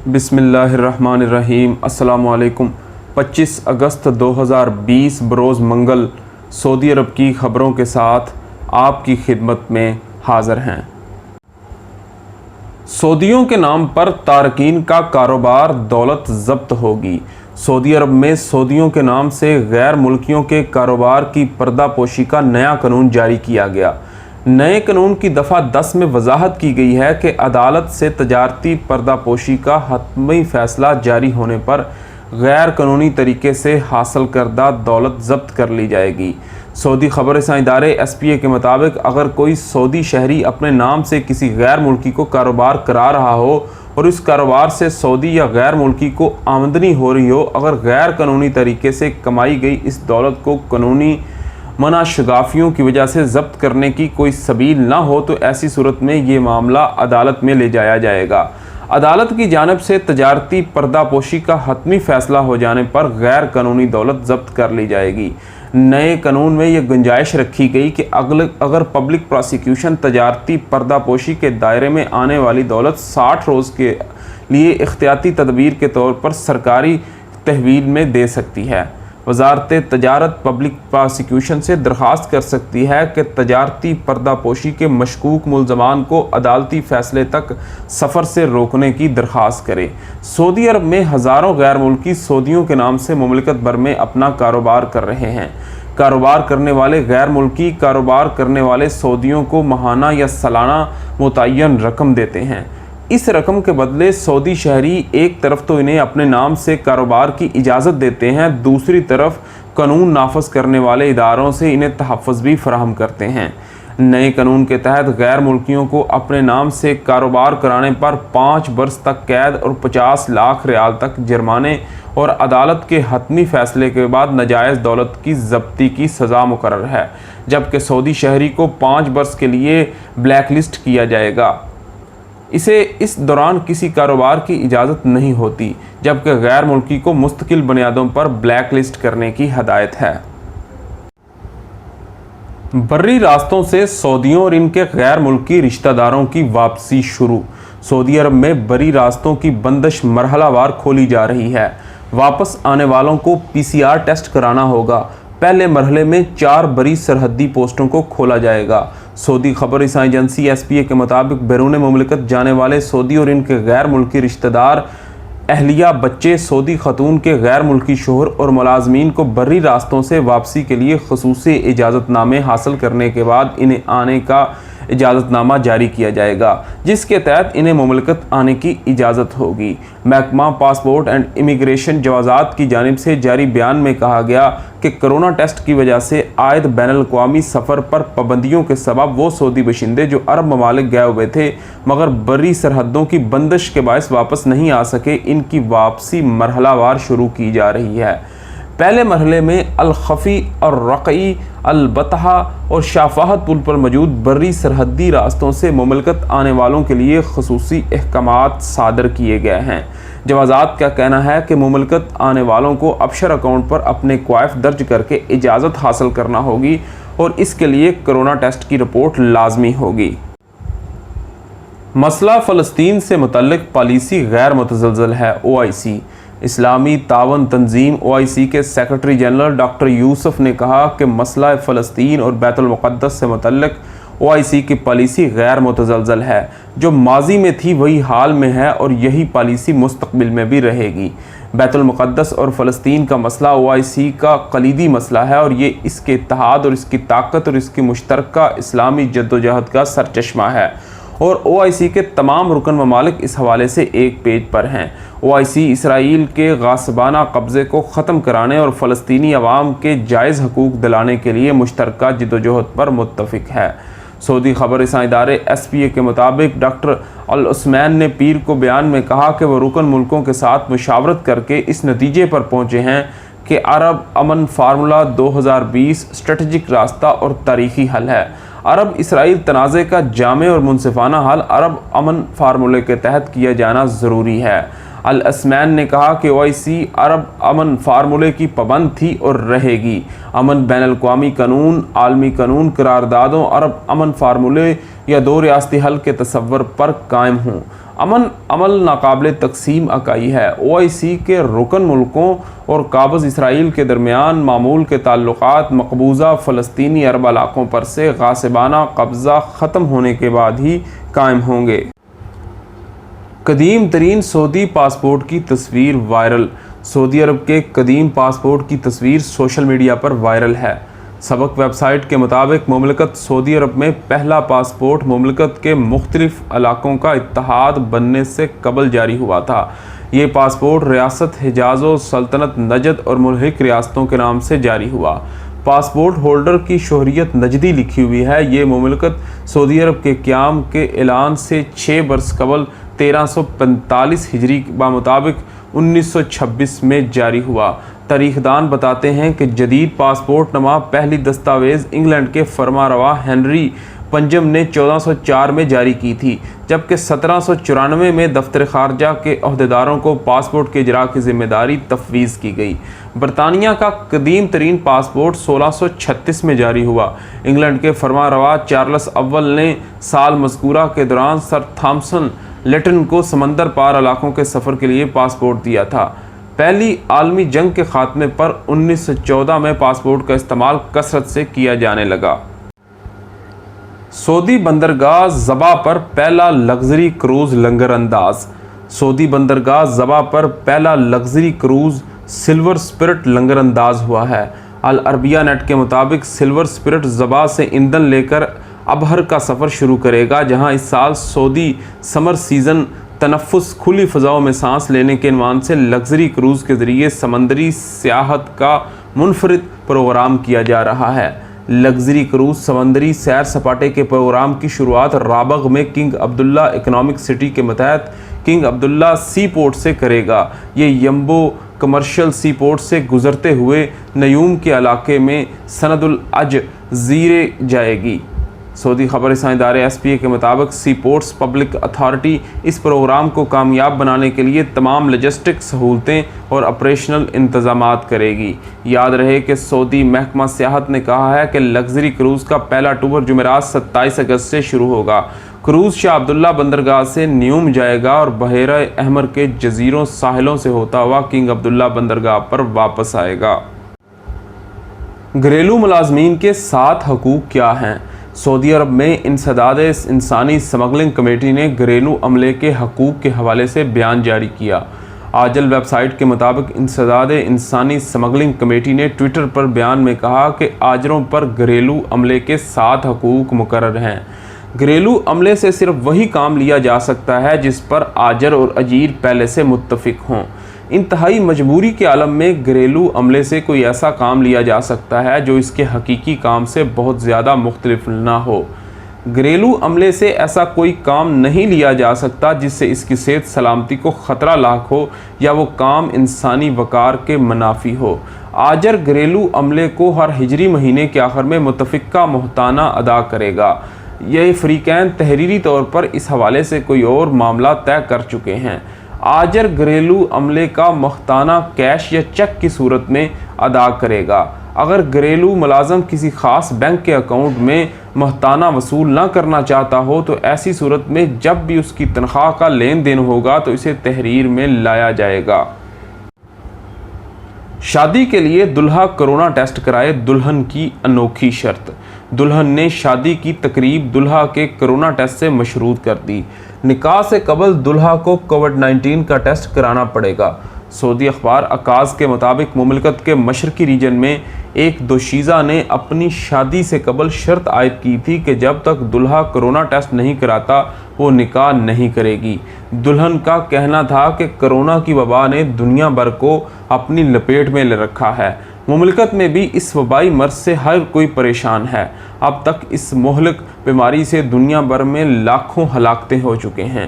बिस्मिल्लाहिर्रहमानिर्रहीम। अस्सलामु अलैकुम। 25 अगस्त 2020 बरोज़ मंगल सऊदी अरब की ख़बरों के साथ आपकी खिदमत में हाज़िर हैं। सऊदियों के नाम पर तारकीन का कारोबार, दौलत ज़ब्त होगी। सऊदी अरब में सऊदियों के नाम से गैर मुल्कियों के कारोबार की पर्दापोशी का नया कानून जारी किया गया। नए कानून की दफ़ा 10 में वजाहत की गई है कि अदालत से तजारती पर्दापोशी का हतमी फ़ैसला जारी होने पर गैर कानूनी तरीके से हासिल करदा दौलत ज़ब्त कर ली जाएगी। सऊदी खबर रसां इदारे SPA के मुताबिक अगर कोई सऊदी शहरी अपने नाम से किसी गैर मुल्की को कारोबार करा रहा हो और इस कारोबार से सऊदी या गैर मुल्की को आमदनी हो रही हो, अगर गैर कानूनी तरीके से कमाई गई इस दौलत को कानूनी मना शगाफियों की वजह से ज़ब्त करने की कोई सबील ना हो, तो ऐसी सूरत में ये मामला अदालत में ले जाया जाएगा। अदालत की जानिब से तजारती पर्दापोशी का हतमी फ़ैसला हो जाने पर गैर कानूनी दौलत ज़ब्त कर ली जाएगी। नए कानून में यह गुंजाइश रखी गई कि अगर पब्लिक प्रोसिक्यूशन तजारती पर्दापोशी के दायरे में आने वाली दौलत 60 रोज़ के लिए इख्तियाती तदबीर के तौर पर सरकारी तहवील में दे सकती है। वजारत तजारत पब्लिक प्रोसिक्यूशन से दरख्वास्त कर सकती है कि तजारती पर्दापोशी के मशकूक मुलजमान को अदालती फ़ैसले तक सफ़र से रोकने की दरख्वास्त करे। सऊदी अरब में हज़ारों गैर मुल्की सऊदियों के नाम से मुमलिकत भर में अपना कारोबार कर रहे हैं। कारोबार करने वाले गैर मुल्की कारोबार करने वाले सऊदियों को माहाना या सालाना मुतय्यन रकम देते हैं। इस रकम के बदले सऊदी शहरी एक तरफ तो इन्हें अपने नाम से कारोबार की इजाज़त देते हैं, दूसरी तरफ कानून नाफज करने वाले इदारों से इन्हें तहफ़्फ़ुज़ भी फराहम करते हैं। नए कानून के तहत गैर मुल्कियों को अपने नाम से कारोबार कराने पर 5 बरस तक कैद और 50 लाख रियाल तक जुर्माने और अदालत के हतमी फ़ैसले के बाद नाजायज़ दौलत की ज़ब्ती की सज़ा मुकर्रर है, जबकि सऊदी शहरी को 5 बरस के लिए ब्लैक लिस्ट किया जाएगा। इसे इस दौरान किसी कारोबार की इजाज़त नहीं होती, जबकि गैर मुल्की को मुस्तकिल बुनियादों पर ब्लैक लिस्ट करने की हदायत है। बर्री रास्तों से सऊदियों और इनके गैर मुल्की रिश्तेदारों की वापसी शुरू। सऊदी अरब में बर्री रास्तों की बंदिश मरहलावार खोली जा रही है। वापस आने वालों को PCR टेस्ट कराना होगा। पहले मरहले में 4 बरी सरहदी पोस्टों को खोला जाएगा। सऊदी खबर रसां एजेंसी SPA के मुताबिक बैरून मुमलिकत जाने वाले सऊदी और इनके गैर मुल्की रिश्तेदार, अहलिया, बच्चे, सऊदी खतून के गैर मुल्की शोहर और मुलाजमीन को बर्री रास्तों से वापसी के लिए खसूसी इजाज़तनामे हासिल करने के बाद इन्हें आने का इजाज़तनामा जारी किया जाएगा, जिसके तहत इन्हें मुमलिकत आने की इजाज़त होगी। महकमा पासपोर्ट एंड इमिग्रेशन जवाज़ात की जानिब से जारी बयान में कहा गया कि कोरोना टेस्ट की वजह से आयद बैनुल-अक़वामी सफ़र पर पाबंदियों के सबब वो सऊदी बशिंदे जो अरब ममालिक गए हुए थे मगर बर्री सरहदों की बंदिश के बायस वापस नहीं आ सके, इनकी वापसी मरहलावार शुरू की जा रही है। पहले मरहले में अल-खफ़ी और रक़ई, अल-बतहा और शाफ़ाहत पुल पर मौजूद बर्री सरहदी रास्तों से मुमलिकत आने वालों के लिए खसूसी अहकामात सादर किए गए हैं। जवाज़ात का कहना है कि मुमलिकत आने वालों को अबशर अकाउंट पर अपने क्वाइफ दर्ज करके इजाज़त हासिल करना होगी और इसके लिए कोरोना टेस्ट की रिपोर्ट लाजमी होगी। मसला फ़लस्तीन से मुतल्लिक़ पॉलिसी गैर मुतज़लज़ल है। OIC इस्लामी तावन तंजीम OIC के सेक्रेटरी जनरल डॉक्टर यूसुफ ने कहा कि मसला फ़लस्तीन और बैतुल मुक़द्दस से मुतल्लिक़ OIC की पॉलिसी गैर मुतज़लज़ल है। जो माजी में थी वही हाल में है और यही पॉलिसी मुस्तक़बिल में भी रहेगी। बैतुल मुक़द्दस और फ़लस्तीन का मसला OIC का कलीदी मसला है और ये इसके इत्तेहाद और इसकी ताकत और इसकी मुश्तरका इस्लामी जद्दोजहद का सरचश्मा है और OIC के तमाम रुकन ममालिक इस हवाले से एक पेज पर हैं। OIC इसराइल के गासिबाना कब्ज़े को ख़त्म कराने और फ़लस्तीनी अवाम के जायज़ हकूक़ दिलाने के लिए मुश्तरका जद्दोजहद पर मुत्तफ़िक़ है। सऊदी खबर रसां इदारे SPA के मुताबिक डॉक्टर अल-उस्मैन ने पीर को बयान में कहा कि वो रुकन मुल्कों के साथ मुशावरत करके इस नतीजे पर पहुँचे हैं कि अरब अमन फार्मूला 2020 स्ट्रेटजिक रास्ता और तारीख़ी हल है। अरब इसराइल तनाज़े का जामे और मुनसिफाना हल अरब अमन फार्मूले के तहत किया जाना ज़रूरी है। अल-उस्मैन ने कहा कि OIC अरब अमन फार्मूले की पाबंद थी और रहेगी। अमन बैनुल-अक़वामी कानून, आलमी कानून, करारदादों, अरब अमन फार्मूले या 2 रियासती हल के तसव्वुर पर कायम हूँ। امن عمل ناقابل تقسیم اکائی ہے۔ OIC کے رکن ملکوں اور قابض اسرائیل کے درمیان معمول کے تعلقات مقبوضہ فلسطینی عرب علاقوں پر سے غاصبانہ قبضہ ختم ہونے کے بعد ہی قائم ہوں گے۔ قدیم ترین سعودی پاسپورٹ کی تصویر وائرل۔ سعودی عرب کے قدیم پاسپورٹ کی تصویر سوشل میڈیا پر وائرل ہے۔ سبق ویب سائٹ کے مطابق مملکت سعودی عرب میں پہلا پاسپورٹ مملکت کے مختلف علاقوں کا اتحاد بننے سے قبل جاری ہوا تھا۔ یہ پاسپورٹ ریاست حجاز و سلطنت نجد اور ملحق ریاستوں کے نام سے جاری ہوا۔ پاسپورٹ ہولڈر کی شہریت نجدی لکھی ہوئی ہے۔ یہ مملکت سعودی عرب کے قیام کے اعلان سے 6 برس قبل 1345 ہجری بمطابق 1926 میں جاری ہوا۔ تاریخ دان بتاتے ہیں کہ جدید پاسپورٹ نما پہلی دستاویز انگلینڈ کے فرما روا ہنری پنجم نے 1404 میں جاری کی تھی، جبکہ 1794 میں دفتر خارجہ کے عہدیداروں کو پاسپورٹ کے اجرا کی ذمہ داری تفویض کی گئی۔ برطانیہ کا قدیم ترین پاسپورٹ 1636 میں جاری ہوا۔ انگلینڈ کے فرما روا چارلس اول نے سال مذکورہ کے دوران سر تھامسن لیٹن کو سمندر پار علاقوں کے سفر کے لیے پاسپورٹ دیا تھا۔ پہلی عالمی جنگ کے خاتمے پر 1914 میں پاسپورٹ کا استعمال کثرت سے کیا جانے لگا۔ سعودی بندرگاہ زبا پر پہلا لگژری کروز لنگر انداز۔ سعودی بندرگاہ زبا پر پہلا لگژری کروز سلور سپرٹ لنگر انداز ہوا ہے۔ العربیہ نیٹ کے مطابق سلور سپرٹ زبا سے ایندھن لے کر ابہر کا سفر شروع کرے گا، جہاں اس سال سعودی سمر سیزن تنفس کھلی فضاؤں میں سانس لینے کے عنوان سے لگژری کروز کے ذریعے سمندری سیاحت کا منفرد پروگرام کیا جا رہا ہے۔ لگژری کروز سمندری سیر سپاٹے کے پروگرام کی شروعات رابغ میں کنگ عبداللہ اکنامک سٹی کے متحد کنگ عبداللہ سی پورٹ سے کرے گا۔ یہ یمبو کمرشل سی پورٹ سے گزرتے ہوئے نیوم کے علاقے میں سند العج زیرے جائے گی۔ سعودی خبر رساں ادارے SPA کے مطابق سی پورٹس پبلک اتھارٹی اس پروگرام کو کامیاب بنانے کے لیے تمام لاجسٹک سہولتیں اور آپریشنل انتظامات کرے گی۔ یاد رہے کہ سعودی محکمہ سیاحت نے کہا ہے کہ لگژری کروز کا پہلا ٹور جمعرات 27 اگست سے شروع ہوگا۔ کروز شاہ عبداللہ بندرگاہ سے نیوم جائے گا اور بحیرہ احمر کے جزیروں ساحلوں سے ہوتا ہوا کنگ عبداللہ بندرگاہ پر واپس آئے گا۔ گھریلو ملازمین کے 7 حقوق کیا ہیں؟ سعودی عرب میں انسداد انسانی سمگلنگ کمیٹی نے گھریلو عملے کے حقوق کے حوالے سے بیان جاری کیا۔ آجل ویب سائٹ کے مطابق انسداد انسانی سمگلنگ کمیٹی نے ٹویٹر پر بیان میں کہا کہ آجروں پر گھریلو عملے کے 7 حقوق مقرر ہیں۔ گھریلو عملے سے صرف وہی کام لیا جا سکتا ہے جس پر آجر اور اجیر پہلے سے متفق ہوں۔ انتہائی مجبوری کے عالم میں گھریلو عملے سے کوئی ایسا کام لیا جا سکتا ہے جو اس کے حقیقی کام سے بہت زیادہ مختلف نہ ہو۔ گھریلو عملے سے ایسا کوئی کام نہیں لیا جا سکتا جس سے اس کی صحت سلامتی کو خطرہ لاحق ہو یا وہ کام انسانی وقار کے منافی ہو۔ آجر گھریلو عملے کو ہر ہجری مہینے کے آخر میں متفقہ محتانہ ادا کرے گا۔ یہ فریقین تحریری طور پر اس حوالے سے کوئی اور معاملہ طے کر چکے ہیں۔ آجر گھریلو عملے کا محتانہ کیش یا چیک کی صورت میں ادا کرے گا۔ اگر گھریلو ملازم کسی خاص بینک کے اکاؤنٹ میں محتانہ وصول نہ کرنا چاہتا ہو تو ایسی صورت میں جب بھی اس کی تنخواہ کا لین دین ہوگا تو اسے تحریر میں لایا جائے گا۔ شادی کے لیے دلہا کرونا ٹیسٹ کرائے، دلہن کی انوکھی شرط۔ دلہن نے شادی کی تقریب دلہا کے کرونا ٹیسٹ سے مشروط کر دی۔ نکاح سے قبل دلہا کو کووڈ-19 کا ٹیسٹ کرانا پڑے گا۔ سعودی اخبار عکاظ کے مطابق مملکت کے مشرقی ریجن میں ایک دوشیزہ نے اپنی شادی سے قبل شرط عائد کی تھی کہ جب تک دلہا کرونا ٹیسٹ نہیں کراتا وہ نکاح نہیں کرے گی۔ دلہن کا کہنا تھا کہ کرونا کی وبا نے دنیا بھر کو اپنی لپیٹ میں لے رکھا ہے۔ مملکت میں بھی اس وبائی مرض سے ہر کوئی پریشان ہے۔ اب تک اس مہلک بیماری سے دنیا بھر میں لاکھوں ہلاکتیں ہو چکے ہیں۔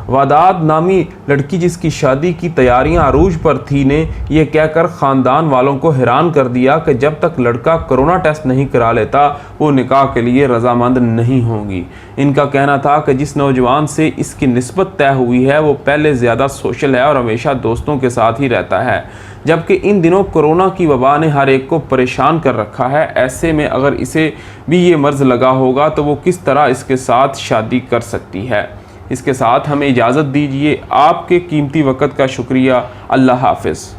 وداد نامی لڑکی جس کی شادی کی تیاریاں عروج پر تھی نے یہ کہہ کر خاندان والوں کو حیران کر دیا کہ جب تک لڑکا کرونا ٹیسٹ نہیں کرا لیتا وہ نکاح کے لیے رضامند نہیں ہوں گی۔ ان کا کہنا تھا کہ جس نوجوان سے اس کی نسبت طے ہوئی ہے وہ پہلے زیادہ سوشل ہے اور ہمیشہ دوستوں کے ساتھ ہی رہتا ہے، جبکہ ان دنوں کورونا کی وبا نے ہر ایک کو پریشان کر رکھا ہے۔ ایسے میں اگر اسے بھی یہ مرض لگا ہوگا تو وہ کس طرح اس کے ساتھ شادی کر سکتی ہے۔ اس کے ساتھ ہمیں اجازت دیجیے۔ آپ کے قیمتی وقت کا شکریہ۔ اللہ حافظ۔